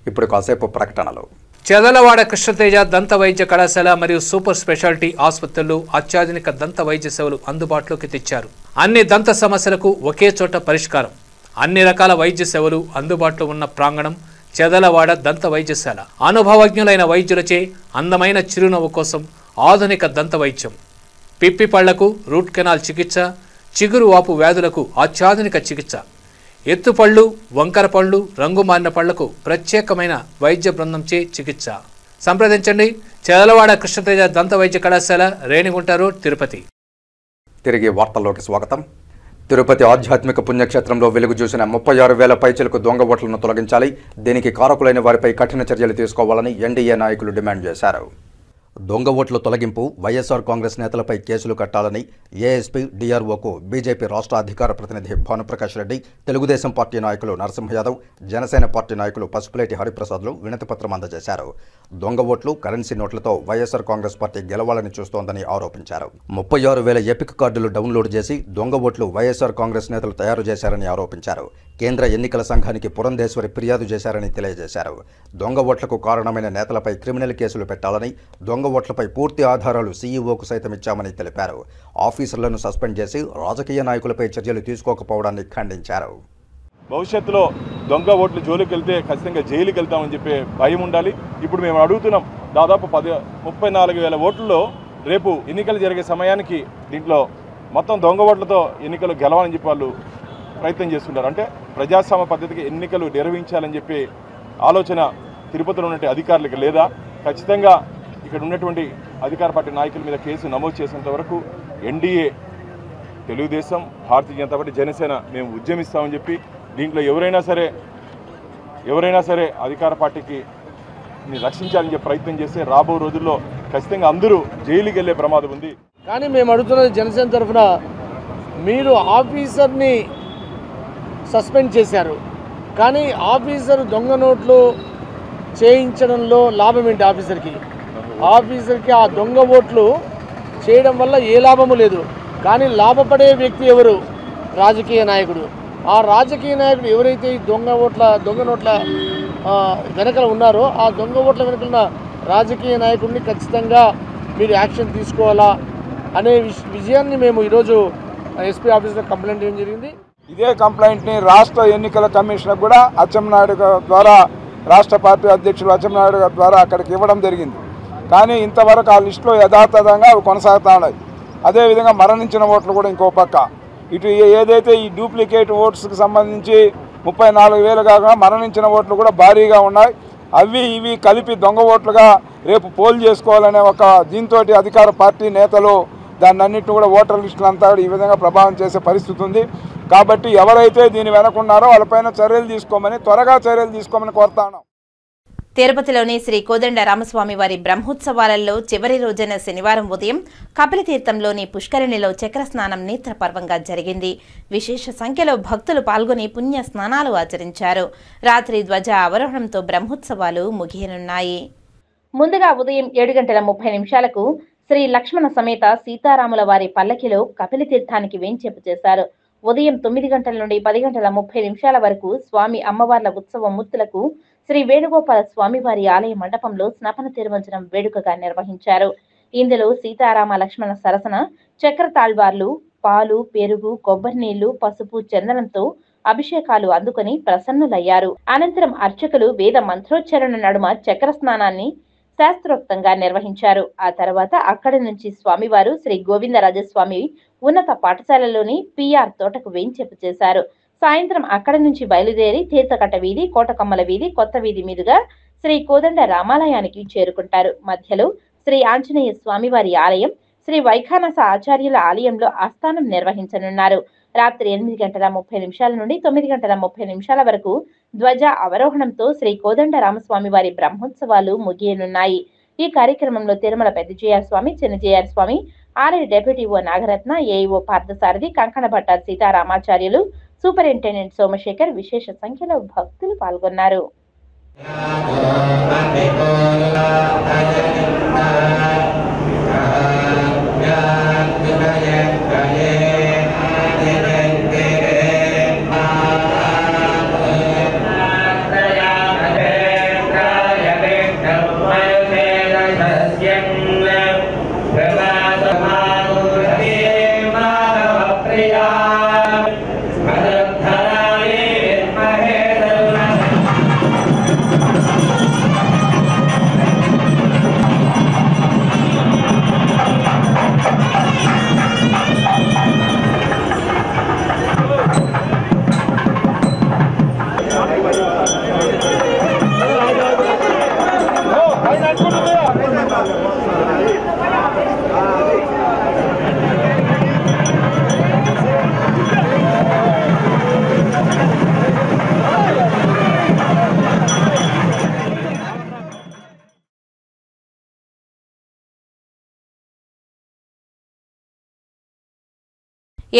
ఇప్పుడు కాసేపు ప్రకటనలు. చదలవాడ కృష్ణతేజ దంత వైద్య కళాశాల మరియు సూపర్ స్పెషాలిటీ ఆసుపత్రులు అత్యాధునిక దంత వైద్య సేవలు అందుబాటులోకి తెచ్చారు. అన్ని దంత సమస్యలకు ఒకే చోట పరిష్కారం. అన్ని రకాల వైద్య సేవలు అందుబాటులో ఉన్న ప్రాంగణం చదలవాడ దంత వైద్యశాల. అనుభవజ్ఞులైన వైద్యులచే అందమైన చిరునవ్వు కోసం ఆధునిక దంత వైద్యం, పిప్పి పళ్లకు రూట్ కెనాల్ చికిత్స, చిగురు వాపు వ్యాధులకు అత్యాధునిక చికిత్స, ఎత్తుపళ్ళు, వంకర పళ్ళు, రంగు మారిన పళ్లకు ప్రత్యేకమైన వైద్య బృందంచే చికిత్స. సంప్రదించండి చదలవాడ కృష్ణతేజ దంత వైద్య కళాశాల, రేణిగుంట రోడ్, తిరుపతి. తిరిగి వార్తల్లోకి స్వాగతం. తిరుపతి ఆధ్యాత్మిక పుణ్యక్షేత్రంలో వెలుగు చూసిన 36,000 పైచిలకు దొంగ ఓట్లను తొలగించాలి, దీనికి కారకులైన వారిపై కఠిన చర్యలు తీసుకోవాలని ఎన్డీఏ నాయకులు డిమాండ్ చేశారు. దొంగ ఓట్ల తొలగింపు, వైఎస్ఆర్ కాంగ్రెస్ నేతలపై కేసులు కట్టాలని ఏఎస్పీ డిఆర్ఓకు బీజేపీ రాష్ట్ర అధికార ప్రతినిధి భానుప్రకాష్ రెడ్డి, తెలుగుదేశం పార్టీ నాయకులు నరసింహ యాదవ్, జనసేన పార్టీ నాయకులు పసుపులేటి హరిప్రసాద్లు వినతిపత్రం అందజేశారు. దొంగ ఓట్లు, కరెన్సీ నోట్లతో వైఎస్ఆర్ కాంగ్రెస్ పార్టీ గెలవాలని చూస్తోందని ఆరోపించారు. 36,000 ఎపిక్ కార్డులు డౌన్లోడ్ చేసి దొంగ ఓట్లు వైఎస్ఆర్ కాంగ్రెస్ నేతలు తయారు చేశారని ఆరోపించారు. కేంద్ర ఎన్నికల సంఘానికి పురంధేశ్వరి ఫిర్యాదు చేశారని తెలియజేశారు. దొంగ ఓట్లకు కారణమైన నేతలపై క్రిమినల్ కేసులు పెట్టాలని, దొంగ ఓట్లపై పూర్తి ఆధారాలు సీఈఓకు సైతం ఇచ్చామని తెలిపారు. ఆఫీసర్లను సస్పెండ్ చేసి రాజకీయ నాయకులపై చర్యలు తీసుకోకపోవడాన్ని ఖండించారు. భవిష్యత్తులో దొంగ ఓట్లు జోలికి వెళ్తే ఖచ్చితంగా జైలుకి వెళ్తామని చెప్పే భయం ఉండాలి. ఇప్పుడు మేము అడుగుతున్నాం, దాదాపు 34,000 ఓట్లలో రేపు ఎన్నికలు జరిగే సమయానికి దీంట్లో మొత్తం దొంగ ఓట్లతో ఎన్నికలు గెలవాలని చెప్పి వాళ్ళు ప్రయత్నం చేస్తున్నారు. అంటే ప్రజాస్వామ్య పద్ధతికి ఎన్నికలు నిర్వహించాలని చెప్పి ఆలోచన తిరుపతిలో ఉన్న అధికారులకు లేదా? ఖచ్చితంగా ఇక్కడ ఉన్నటువంటి అధికార పార్టీ నాయకుల మీద కేసు నమోదు చేసేంత వరకు ఎన్డీఏ, తెలుగుదేశం, భారతీయ జనతా పార్టీ, జనసేన మేము ఉద్యమిస్తామని చెప్పి దీంట్లో ఎవరైనా సరే అధికార పార్టీకి రక్షించాలని చెప్పి ప్రయత్నం చేస్తే రాబో రోజుల్లో ఖచ్చితంగా అందరూ జైలుకి వెళ్ళే ప్రమాదం ఉంది. కానీ మేము అడుగుతున్నది జనసేన తరఫున, మీరు ఆఫీసర్ని సస్పెండ్ చేశారు, కానీ ఆఫీసర్ దొంగ నోట్లు చేయించడంలో లాభం ఏంటి? ఆఫీసర్కి ఆ దొంగ ఓట్లు చేయడం వల్ల ఏ లాభము లేదు. కానీ లాభపడే వ్యక్తి ఎవరు? రాజకీయ నాయకుడు. ఆ రాజకీయ నాయకుడు ఎవరైతే ఈ దొంగ నోట్ల వెనకల ఉన్నారో ఆ దొంగ ఓట్ల వెనకలున్న రాజకీయ నాయకుడిని ఖచ్చితంగా మీరు యాక్షన్ తీసుకోవాలా అనే విజయాన్ని మేము ఈరోజు ఎస్పీ ఆఫీస్లో కంప్లైంట్ చేయడం జరిగింది. ఇదే కంప్లైంట్ని రాష్ట్ర ఎన్నికల కమిషనర్ కూడా అచ్చెన్నాయుడు ద్వారా, రాష్ట్ర పార్టీ అధ్యక్షులు అచ్చెన్నాయుడు ద్వారా అక్కడికి ఇవ్వడం జరిగింది. కానీ ఇంతవరకు ఆ లిస్టులో యథాతథంగా అవి కొనసాగుతూ ఉన్నాయి. అదేవిధంగా మరణించిన ఓట్లు కూడా ఇంకో పక్క, ఇటు ఏదైతే ఈ డూప్లికేట్ ఓట్స్కి సంబంధించి 34,000 కాగా మరణించిన ఓట్లు కూడా భారీగా ఉన్నాయి. అవి ఇవి కలిపి దొంగ ఓట్లుగా రేపు పోల్ చేసుకోవాలనే ఒక దీంతో అధికార పార్టీ నేతలు దాన్ని అన్నింటినీ కూడా ఓటర్ లిస్టులు అంతా ఈ విధంగా ప్రభావం చేసే పరిస్థితి ఉంది. కాబట్టి ఎవరైతే దీని వెనకున్నారో వాళ్ళపైన త్వరగా చర్యలు తీసుకోమని కోరుతాను. తిరుపతిలోని శ్రీ కోదండ రామస్వామి వారి బ్రహ్మోత్సవాలలో చివరి రోజైన శనివారం ఉదయం కపిలతీర్థంలోని పుష్కరిణిలో చక్రస్నానం నేత్రపర్వంగా జరిగింది. విశేష సంఖ్యలో భక్తులు పాల్గొని పుణ్య స్నానాలు ఆచరించారు. రాత్రి ధ్వజ అవరోహణంతో బ్రహ్మోత్సవాలు ముగియనున్నాయి. ముందుగా ఉదయం 7:30 శ్రీ లక్ష్మణ సమేత సీతారాముల వారి పల్లకిలో కపిలతీర్థానికి వేంచేపు చేశారు. ఉదయం 9 గంటల నుండి 10:30 వరకు స్వామి అమ్మవార్ల ఉత్సవ మూర్తులకు శ్రీ వేణుగోపాల స్వామివారి ఆలయ మండపంలో స్నపన తిరువంచనం వేడుకగా నిర్వహించారు. ఇందులో సీతారామ లక్ష్మణ సరసన చక్ర తాళ్వార్లు, పాలు, పెరుగు, కొబ్బరి నీళ్లు, పసుపు, చందనంతో అభిషేకాలు అందుకొని ప్రసన్నులయ్యారు. అనంతరం అర్చకులు వేద మంత్రోచ్చరణ నడుమ చక్ర స్నానాన్ని శాస్త్రోక్తంగా నిర్వహించారు. ఆ తర్వాత అక్కడి నుంచి స్వామివారు శ్రీ గోవిందరాజస్వామి ఉన్నత పాఠశాలలోని పిఆర్ తోటకు వేంచేపు చేశారు. సాయంత్రం అక్కడి నుంచి బయలుదేరి తీర్థకట్ట వీధి, కోటకమ్మల వీధి, కొత్త వీధి మీదుగా శ్రీ కోదండ రామాలయానికి చేరుకుంటారు. మధ్యలో శ్రీ ఆంజనేయ స్వామివారి ఆలయం, శ్రీ వైఖానస ఆచార్యుల ఆలయంలో ఆస్థానం నిర్వహించనున్నారు. రాత్రి 8:30 నుండి 9:30 వరకు ధ్వజ అవరోహణంతో శ్రీ కోదండ రామస్వామి వారి బ్రహ్మోత్సవాలు ముగియనున్నాయి. ఈ కార్యక్రమంలో తిరుమల పెద్దజేఆర్ స్వామి, చిన్నజేఆర్ స్వామి, ఆలయ డెప్యూటీ ఓ నాగరత్న, ఏఈఓ పార్థసారథి, కంకణ భట్ట సీతారామాచార్యులు, సూపరింటెండెంట్ సోమశేఖర్, విశేష సంఖ్యలో భక్తులు పాల్గొన్నారు.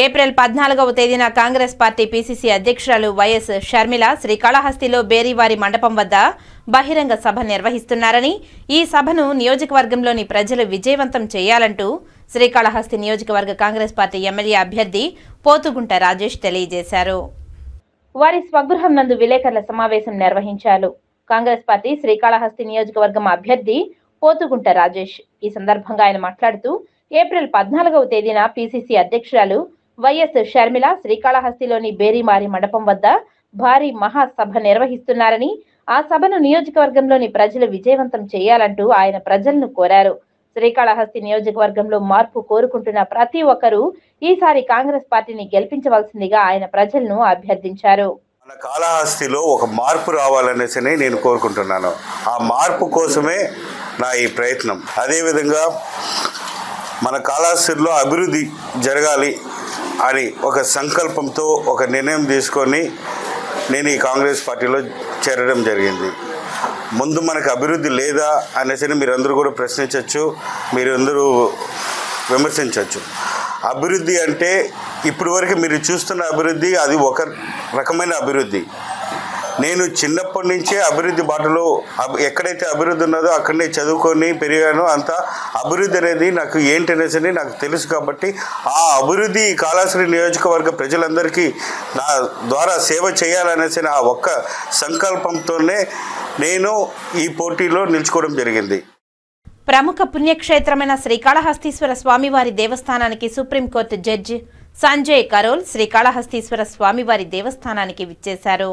ఏప్రిల్ 14వ తేదీన కాంగ్రెస్ పార్టీ పీసీసీ అధ్యక్షురాలు వైఎస్ షర్మిల శ్రీకాళహస్తిలో బేరీవారి మండపం వద్ద బహిరంగ సభ నిర్వహిస్తున్నారని, ఈ సభను నియోజకవర్గంలోని ప్రజలు విజయవంతం చేయాలంటూ శ్రీకాళహస్తి నియోజకవర్గ కాంగ్రెస్ పార్టీ ఎమ్మెల్యే అభ్యర్థి పోతుగుంట రాజేష్ తెలియజేశారు. వారి స్వగృహం నందు విలేకరుల సమావేశం నిర్వహించారు. కాంగ్రెస్ పార్టీ శ్రీకాళహస్తి నియోజకవర్గం అభ్యర్థి పోతుగుంట రాజేష్. ఈ సందర్భంగా ఆయన మాట్లాడుతూ, ఏప్రిల్ 14వ తేదీన పీసీసీ అధ్యక్షురాలు వైఎస్ షర్మిల శ్రీకాళహస్తిలోని బేరీమారి మండపం వద్ద భారీ మహాసభ నిర్వహిస్తున్నారని, ఆ సభను నియోజకవర్గంలోని ప్రజలు విజయవంతం చేయాలంటూ ఆయన ప్రజలను కోరారు. శ్రీకాళహస్తి నియోజకవర్గంలో మార్పు కోరుకుంటున్న ప్రతి ఒక్కరూ ఈసారి కాంగ్రెస్ పార్టీని గెలిపించవలసిందిగా ఆయన ప్రజలను అభ్యర్థించారు. మన కాళహస్తిలో ఒక మార్పు రావాలనేసి నేను కోరుకుంటున్నాను. ఆ మార్పు కోసమే నా ఈ ప్రయత్నం. అదేవిధంగా మన కాళహస్తిలో అభివృద్ధి జరగాలి అని ఒక సంకల్పంతో ఒక నిర్ణయం తీసుకొని నేను ఈ కాంగ్రెస్ పార్టీలో చేరడం జరిగింది. ముందు మనకు అభివృద్ధి లేదా అనేసి మీరందరూ కూడా ప్రశ్నించవచ్చు, మీరందరూ విమర్శించవచ్చు. అభివృద్ధి అంటే ఇప్పటి వరకు మీరు చూస్తున్న అభివృద్ధి అది ఒక రకమైన అభివృద్ధి. నేను చిన్నప్పటి నుంచే అభివృద్ధి బాటలో ఎక్కడైతే అభివృద్ధి ఉన్నదో అక్కడనే చదువుకొని పెరిగాను. అంత అభివృద్ధి అనేది నాకు ఏంటనేసి నాకు తెలుసు. కాబట్టి ఆ అభివృద్ధి కాళహస్తి నియోజకవర్గ ప్రజలందరికీ నా ద్వారా సేవ చేయాలనేసి ఆ ఒక్క సంకల్పంతోనే నేను ఈ పోటీలో నిలుచుకోవడం జరిగింది. ప్రముఖ పుణ్యక్షేత్రమైన శ్రీకాళహస్తీశ్వర స్వామివారి దేవస్థానానికి సుప్రీంకోర్టు జడ్జి సంజయ్ కరోల్ శ్రీకాళహస్తీశ్వర స్వామివారి దేవస్థానానికి విచ్చేశారు.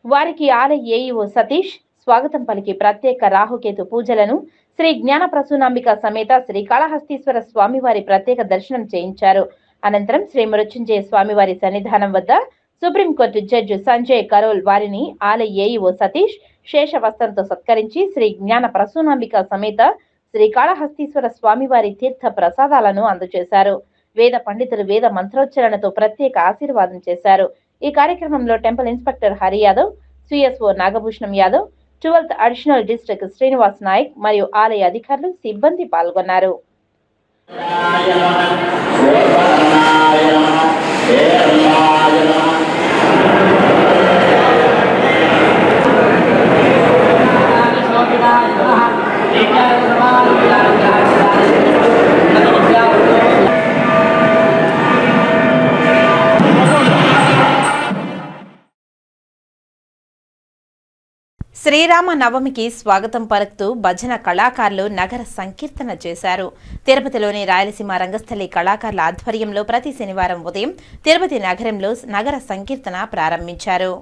వారికి ఆలయ ఏఈఓ సతీష్ స్వాగతం పలికి ప్రత్యేక రాహుకేతు పూజలను శ్రీ జ్ఞాన ప్రసూనాంబిక సమేత శ్రీకాళహస్తీశ్వర స్వామివారి ప్రత్యేక దర్శనం చేయించారు. అనంతరం శ్రీ మృత్యుంజయ స్వామివారి సన్నిధానం వద్ద సుప్రీంకోర్టు జడ్జి సంజయ్ కరోల్ వారిని ఆలయ ఏఈఓ సతీష్ శేషవస్త్రంతో సత్కరించి శ్రీ జ్ఞాన ప్రసూనాంబిక సమేత శ్రీకాళహస్తీశ్వర స్వామివారి తీర్థ ప్రసాదాలను అందజేశారు. వేద పండితులు వేద మంత్రోచ్చరణతో ప్రత్యేక ఆశీర్వాదం చేశారు. ఈ కార్యక్రమంలో temple inspector Hari Yadav, CSO Nagabhushanam Yadav, 12th additional district Srinivas Nayak మరియు ఆలయ అధికారులు సిబ్బంది పాల్గొన్నారు. శ్రీరామ నవమికి స్వాగతం పలుకుతూ భజన కళాకారులు నగర సంకీర్తన చేశారు. తిరుపతిలోని రాయలసీమ రంగస్థలి కళాకారుల ఆధ్వర్యంలో ప్రతి శనివారం ఉదయం తిరుపతి నగరంలో నగర సంకీర్తన ప్రారంభించారు.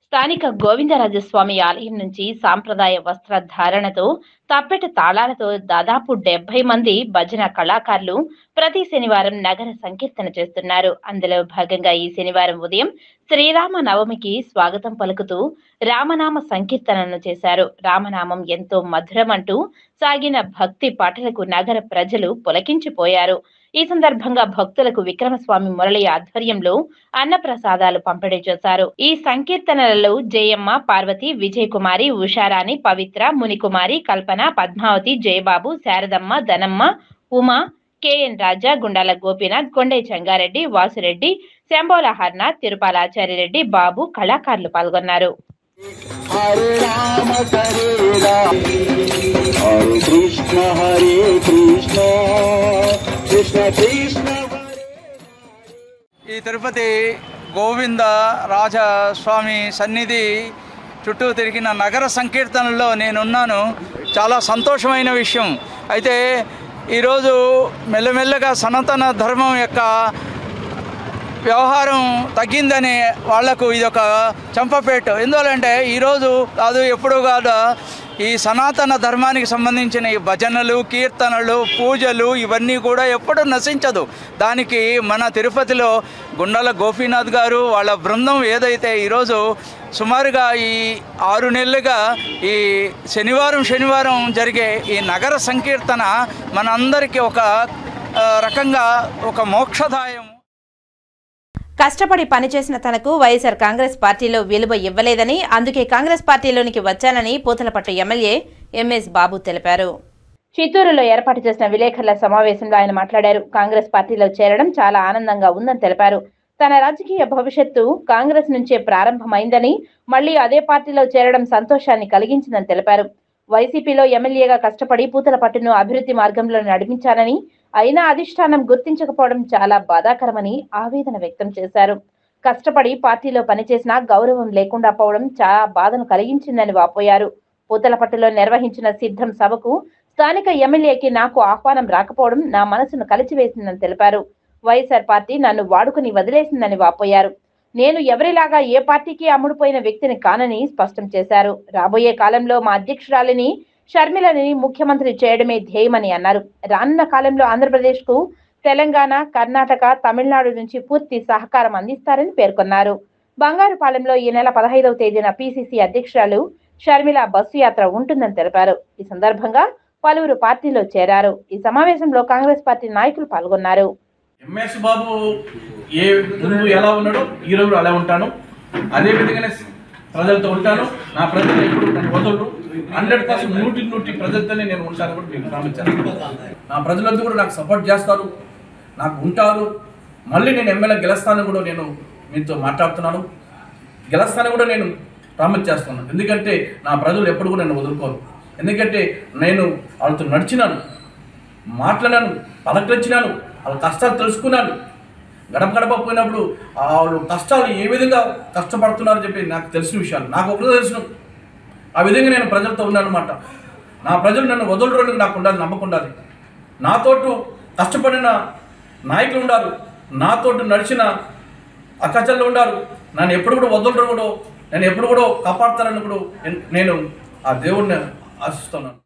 స్థానిక గోవిందరాజస్వామి ఆలయం నుంచి సాంప్రదాయ వస్త్రధారణతో తప్పెట తాళాలతో దాదాపు 70 మంది భజన కళాకారులు ప్రతి శనివారం నగర సంకీర్తన చేస్తున్నారు. అందులో భాగంగా ఈ శనివారం ఉదయం శ్రీరామ నవమికి స్వాగతం పలుకుతూ రామనామ సంకీర్తనను చేశారు. రామనామం ఎంతో మధురం అంటూ సాగిన భక్తి పాటలకు నగర ప్రజలు పులకించిపోయారు. ఈ సందర్భంగా భక్తులకు విక్రమస్వామి మురళి ఆధ్వర్యంలో అన్నప్రసాదాలు పంపిణీ చేశారు. ఈ సంకీర్తనలలో జయమ్మ, పార్వతి, విజయ్ కుమారి, ఉషారాణి, పవిత్ర, మునికుమారి, కల్పన, పద్మావతి, జయబాబు, శారదమ్మ, ధనమ్మ, ఉమా, కేఎన్ రాజా, గుండాల గోపీనాథ్, కొండే చంగారెడ్డి, వాసురెడ్డి, శంబోల హర్నాథ్, తిరుపాలాచార్యరెడ్డి, బాబు కళాకారులు పాల్గొన్నారు. హరే రామ హరే రామ హరే కృష్ణ హరే కృష్ణ కృష్ణ కృష్ణ. ఈ తిరుపతి గోవింద రాజస్వామి సన్నిధి చుట్టూ తిరిగిన నగర సంకీర్తనలో నేనున్నాను. చాలా సంతోషమైన విషయం. అయితే ఈరోజు మెల్లమెల్లగా సనాతన ధర్మం యొక్క వ్యవహారం తగ్గిందని వాళ్లకు ఇదొక చంపపేటు. ఎందువల్లంటే ఈరోజు కాదు ఎప్పుడు కాదు ఈ సనాతన ధర్మానికి సంబంధించిన ఈ భజనలు, కీర్తనలు, పూజలు ఇవన్నీ కూడా ఎప్పుడు నశించదు. దానికి మన తిరుపతిలో గుండాల గోపీనాథ్ గారు వాళ్ళ బృందం ఏదైతే ఈరోజు సుమారుగా ఈ 6 నెలలుగా ఈ శనివారం జరిగే ఈ నగర సంకీర్తన మనందరికీ ఒక రకంగా ఒక మోక్షదాయం. కష్టపడి పనిచేసిన తనకు వైఎస్ఆర్ కాంగ్రెస్ పార్టీలో విలువ ఇవ్వలేదని, అందుకే కాంగ్రెస్ పార్టీలోనికి వచ్చానని పూతలపట్టు ఎమ్మెల్యే ఎంఎస్ బాబు తెలిపారు. చిత్తూరులో ఏర్పాటు చేసిన విలేకరుల సమావేశంలో ఆయన మాట్లాడారు. కాంగ్రెస్ పార్టీలో చేరడం చాలా ఆనందంగా ఉందని తెలిపారు. తన రాజకీయ భవిష్యత్తు కాంగ్రెస్ నుంచే ప్రారంభమైందని, మళ్లీ అదే పార్టీలో చేరడం సంతోషాన్ని కలిగించిందని తెలిపారు. వైసీపీలో ఎమ్మెల్యేగా కష్టపడి పూతలపట్టును అభివృద్ధి మార్గంలో నడిపించానని, అయినా అధిష్టానం గుర్తించకపోవడం చాలా బాధాకరమని ఆవేదన వ్యక్తం చేశారు. కష్టపడి పార్టీలో పనిచేసినా గౌరవం లేకుండా పోవడం చాలా బాధను కలిగించిందని వాపోయారు. పూతలపట్టులో నిర్వహించిన సిద్ధం సభకు స్థానిక ఎమ్మెల్యేకి నాకు ఆహ్వానం రాకపోవడం నా మనసును కలిచివేసిందని తెలిపారు. వైఎస్ఆర్ పార్టీ నన్ను వాడుకుని వదిలేసిందని వాపోయారు. నేను ఎవరిలాగా ఏ పార్టీకి అమ్ముడుపోయిన వ్యక్తిని కానని స్పష్టం చేశారు. రాబోయే కాలంలో మా అధ్యక్షురాలిని షర్మిలని ముఖ్యమంత్రి చేయడమే ధ్యేయమని అన్నారు. రానున్న కాలంలో ఆంధ్రప్రదేశ్ కు తెలంగాణ, కర్ణాటక, తమిళనాడు నుంచి పూర్తి సహకారం అందిస్తారని పేర్కొన్నారు. బంగారుపాలెంలో ఈ నెల 15వ తేదీన పిసిసి అధ్యక్షురాలు షర్మిల బస్సు యాత్ర ఉంటుందని తెలిపారు. ఈ సందర్భంగా పలువురు పార్టీలో చేరారు. ఈ సమావేశంలో కాంగ్రెస్ పార్టీ నాయకులు పాల్గొన్నారు. ఎంఎస్ బాబు ఏ ముందు ఎలా ఉన్నాడో ఈ రోజు అలా ఉంటాను. అదే విధంగానే ప్రజలతో ఉంటాను. నా ప్రజలు ఎప్పుడు నన్ను వదలరు. 100% 100 ప్రజలతోనే నేను ఉంటాను కూడా మీకు ప్రామించాను. నా ప్రజలందరూ కూడా నాకు సపోర్ట్ చేస్తారు, నాకు ఉంటారు. మళ్ళీ నేను ఎమ్మెల్యే గెలుస్తానని కూడా నేను మీతో మాట్లాడుతున్నాను. గెలుస్తానని కూడా నేను ప్రామిస్ చేస్తున్నాను. ఎందుకంటే నా ప్రజలు ఎప్పుడు కూడా నన్ను వదులుకోరు. ఎందుకంటే నేను వాళ్ళతో నడిచినాను, మాట్లాడాను, పలకరించినాను, వాళ్ళ కష్టాలు తెలుసుకున్నాను. గడప గడప పోయినప్పుడు వాళ్ళు కష్టాలు ఏ విధంగా కష్టపడుతున్నారని చెప్పి నాకు తెలిసిన విషయాలు నాకు ఒకటే తెలుసు. ఆ విధంగా నేను ప్రజలతో ఉన్నాను అనమాట. నా ప్రజలు నన్ను వదలడానికి నాకు ఉండాలి, నమ్మకం ఉండాలి. నాతోటి కష్టపడిన నాయకులు ఉండారు, నాతోటి నడిచిన అక్కచెల్లెలు ఉండారు. నన్ను ఎప్పుడు కూడా వదలరు కూడా, నేను ఎప్పుడు కూడా కాపాడుతానని కూడా నేను ఆ దేవుడిని ఆశిస్తున్నాను.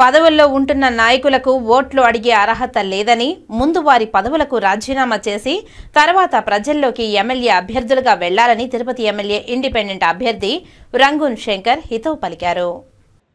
పదవుల్లో ఉంటున్న నాయకులకు ఓట్లు అడిగే అర్హత లేదని, ముందు వారి పదవులకు రాజీనామా చేసి తర్వాత ప్రజల్లోకి ఎమ్మెల్యే అభ్యర్థులుగా వెళ్లాలని తిరుపతి ఎమ్మెల్యే ఇండిపెండెంట్ అభ్యర్థి రంగూన్ శంకర్ హితవు పలికారు.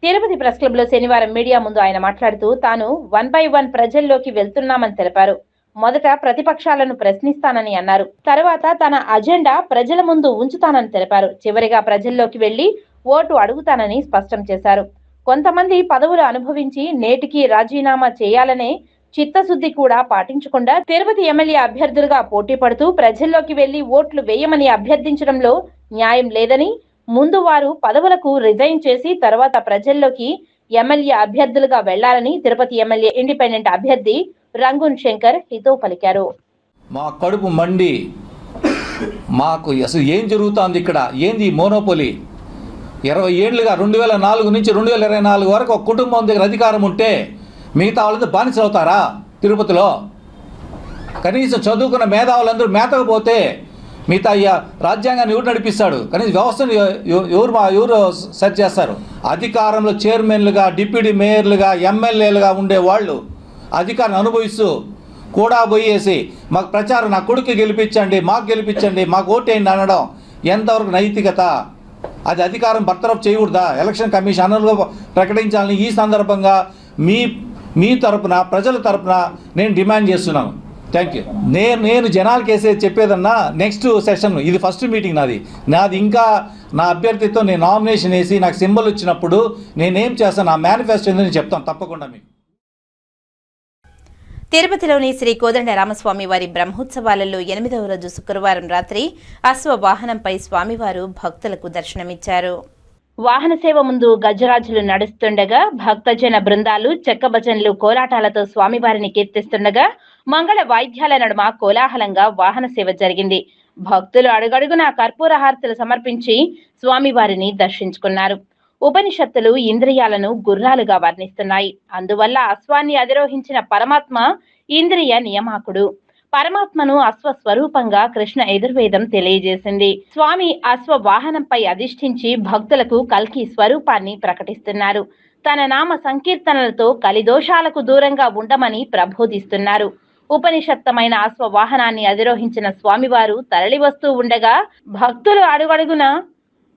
తిరుపతి ప్రెస్ క్లబ్ లో శనివారం మీడియా ముందు ఆయన మాట్లాడుతూ తాను 1 by 1 ప్రజల్లోకి వెళ్తున్నామని తెలిపారు. మొదట ప్రతిపక్షాలను ప్రశ్నిస్తానని అన్నారు. తర్వాత తన అజెండా ప్రజల ముందు ఉంచుతానని తెలిపారు. చివరిగా ప్రజల్లోకి వెళ్లి ఓటు అడుగుతానని స్పష్టం చేశారు. కొంతమంది పదవులు అనుభవించి నేటికి రాజీనామా చేయాలనే చిత్తశుద్ధి కూడా పాటించకుండా తిరుపతి ఎమ్మెల్యే అభ్యర్థులుగా పోటీ పడుతూ ప్రజల్లోకి వెళ్లి ఓట్లు వేయమని అభ్యర్థించడంలో న్యాయం లేదని, ముందు వారు పదవులకు రిజైన్ చేసి తర్వాత ప్రజల్లోకి ఎమ్మెల్యే అభ్యర్థులుగా వెళ్లాలని తిరుపతి ఎమ్మెల్యే ఇండిపెండెంట్ అభ్యర్థి రంగూన్ శంకర్ హితవు పలికారు. మా కడుపు మండి మాకు అసలు ఏం జరుగుతోంది ఇక్కడ, ఏంది మోనోపోలీ? 20 ఏళ్లుగా 2004 నుంచి 2024 వరకు ఒక కుటుంబం దగ్గర అధికారం ఉంటే మిగతా వాళ్ళందరూ బానిసలు అవుతారా? తిరుపతిలో కనీసం చదువుకున్న మేధావులందరూ మేతకపోతే మిగతా రాజ్యాంగాన్ని ఎవరు నడిపిస్తాడు? కనీసం వ్యవస్థను ఎవరు సెట్ చేస్తారు? అధికారంలో చైర్మన్లుగా, డిప్యూటీ మేయర్లుగా, ఎమ్మెల్యేలుగా ఉండే వాళ్ళు అధికారాన్ని అనుభవిస్తూ కూడా పోయేసి మాకు ప్రచారం, నా కొడుకు గెలిపించండి, మాకు గెలిపించండి, మాకు ఓటేయండి అనడం ఎంతవరకు నైతికత? అది అధికారం బర్తరఫ్ చేయకూడదా? ఎలక్షన్ కమిషన్ అనర్హులుగా ప్రకటించాలని ఈ సందర్భంగా మీ తరపున, ప్రజల తరపున నేను డిమాండ్ చేస్తున్నాను. Thank you. నేను జనాలకి చెప్పేదన్నా నెక్స్ట్ సెషన్, ఇది ఫస్ట్ మీటింగ్ నాది ఇంకా నా అభ్యర్థితో నేను నామినేషన్ వేసి నాకు సింబల్ వచ్చినప్పుడు నేనేం చేస్తాను, నా మేనిఫెస్టో నేను చెప్తాను తప్పకుండా మీకు. తిరుపతిలోని శ్రీ కోదండ రామస్వామి వారి బ్రహ్మోత్సవాలలో 8వ రోజు శుక్రవారం రాత్రి అశ్వ వాహనంపై స్వామివారు భక్తులకు దర్శనమిచ్చారు. వాహన సేవ ముందు గజరాజులు నడుస్తుండగా భక్తజన బృందాలు చెక్క భజనలు కోలాటాలతో స్వామివారిని కీర్తిస్తుండగా మంగళ వాయిద్యాల నడుమ కోలాహలంగా వాహన సేవ జరిగింది. భక్తులు అడుగడుగునా కర్పూర హారతులు సమర్పించి స్వామివారిని దర్శించుకున్నారు. ఉపనిషత్తులు ఇంద్రియాలను గుర్రాలుగా వర్ణిస్తున్నాయి. అందువల్ల అశ్వాన్ని అధిరోహించిన పరమాత్మ ఇంద్రియ నియామకుడు. పరమాత్మను అశ్వస్వరూపంగా కృష్ణ యజుర్వేదం తెలియజేసింది. స్వామి అశ్వ వాహనంపై అధిష్ఠించి భక్తులకు కల్కి స్వరూపాన్ని ప్రకటిస్తున్నారు. తన నామ సంకీర్తనలతో కలిదోషాలకు దూరంగా ఉండమని ప్రబోధిస్తున్నారు. ఉపనిషత్తమైన అశ్వ వాహనాన్ని అధిరోహించిన స్వామివారు తరలివస్తూ ఉండగా భక్తులు అడుగడుగున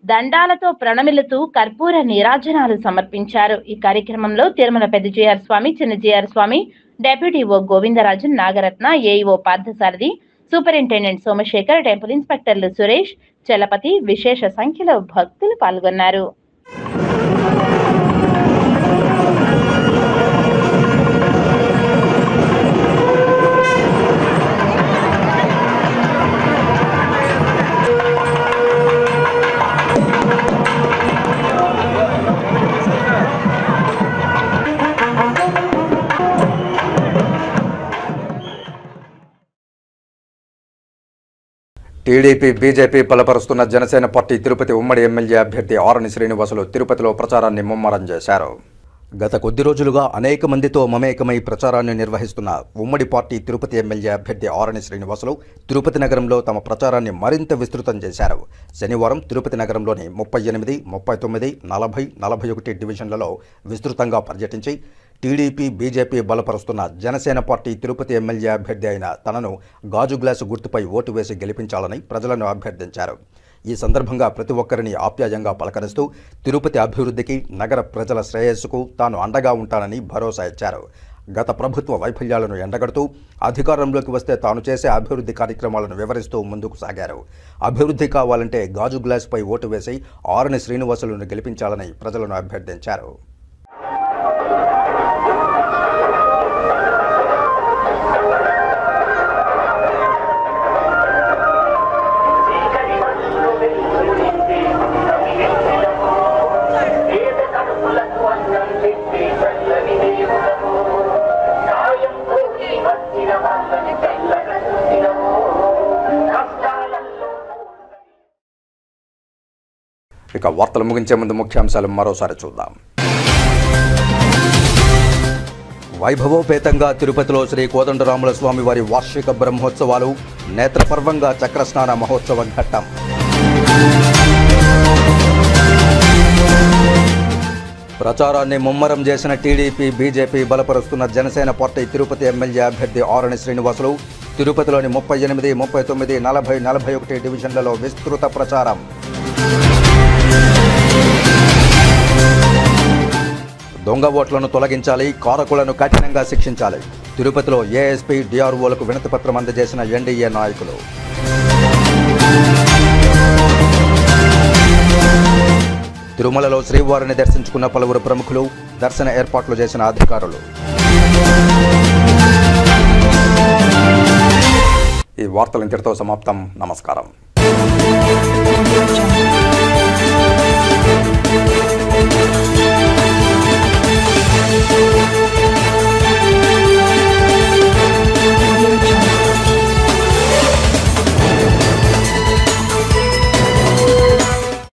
దండాలతో ప్రణమిలుతూ కర్పూర నీరాజనాలు సమర్పించారు. ఈ కార్యక్రమంలో తిరుమల పెద్ద జీఆర్ స్వామి, చిన్న Jeeyar Swamy, deputy EO Govindaraju, Nagaratna, AEO Parthasarathi, superintendent Somasekhar, temple ఇన్స్పెక్టర్లు సురేష్, చలపతి విశేష సంఖ్యలో భక్తులు పాల్గొన్నారు. టీడీపీ బీజేపీ బలపరుస్తున్న జనసేన పార్టీ తిరుపతి ఉమ్మడి ఎమ్మెల్యే అభ్యర్థి ఆరణి శ్రీనివాసులు తిరుపతిలో ప్రచారాన్ని ముమ్మరం చేశారు. గత కొద్ది రోజులుగా అనేక మందితో మమేకమై ప్రచారాన్ని నిర్వహిస్తున్న ఉమ్మడి పార్టీ తిరుపతి ఎమ్మెల్యే అభ్యర్థి ఆరణి శ్రీనివాసులు తిరుపతి నగరంలో తమ ప్రచారాన్ని మరింత విస్తృతం చేశారు. శనివారం తిరుపతి నగరంలోని 38, 39, 40, 41 డివిజన్లలో విస్తృతంగా పర్యటించి టీడీపీ బీజేపీ బలపరుస్తున్న జనసేన పార్టీ తిరుపతి ఎమ్మెల్యే అభ్యర్థి అయిన తనను గాజు గ్లాసు గుర్తుపై ఓటు వేసి గెలిపించాలని ప్రజలను అభ్యర్థించారు. ఈ సందర్భంగా ప్రతి ఒక్కరిని ఆప్యాయంగా పలకరిస్తూ తిరుపతి అభివృద్ధికి, నగర ప్రజల శ్రేయస్సుకు తాను అండగా ఉంటానని భరోసా ఇచ్చారు. గత ప్రభుత్వ వైఫల్యాలను ఎండగడుతూ అధికారంలోకి వస్తే తాను చేసే అభివృద్ధి కార్యక్రమాలను వివరిస్తూ ముందుకు సాగారు. అభివృద్ధి కావాలంటే గాజు గ్లాసుపై ఓటు వేసి ఆరణి శ్రీనివాసులను గెలిపించాలని ప్రజలను అభ్యర్థించారు. ఇక వార్తలు ముగించే ముందు ముఖ్యాంశాలు మరోసారి చూద్దాం. వైభవోపేతంగా తిరుపతిలో శ్రీ కోదండరాముల స్వామి వారి వార్షిక బ్రహ్మోత్సవాలు, నేత్రపర్వంగా చక్రస్నాన మహోత్సవ ఘట్టం. ప్రచారాన్ని ముమ్మరం చేసిన టీడీపీ బీజేపీ బలపరుస్తున్న జనసేన పార్టీ తిరుపతి ఎమ్మెల్యే అభ్యర్థి ఆరణి శ్రీనివాసులు తిరుపతిలోని 38, 39, 40, 41 డివిజన్లలో విస్తృత ప్రచారం. దొంగ ఓట్లను తొలగించాలి, కారకులను కఠినంగా శిక్షించాలి. తిరుపతిలో ఏఎస్పీ డిఆర్ఓలకు వినతిపత్రం అందజేసిన ఎన్డీఏ నాయకులు. తిరుమలలో శ్రీవారిని దర్శించుకున్న పలువురు ప్రముఖులు, దర్శన ఏర్పాట్లు చేసిన అధికారులు. ఈ వార్తలు ఇంతటితో సమాప్తం. నమస్కారం.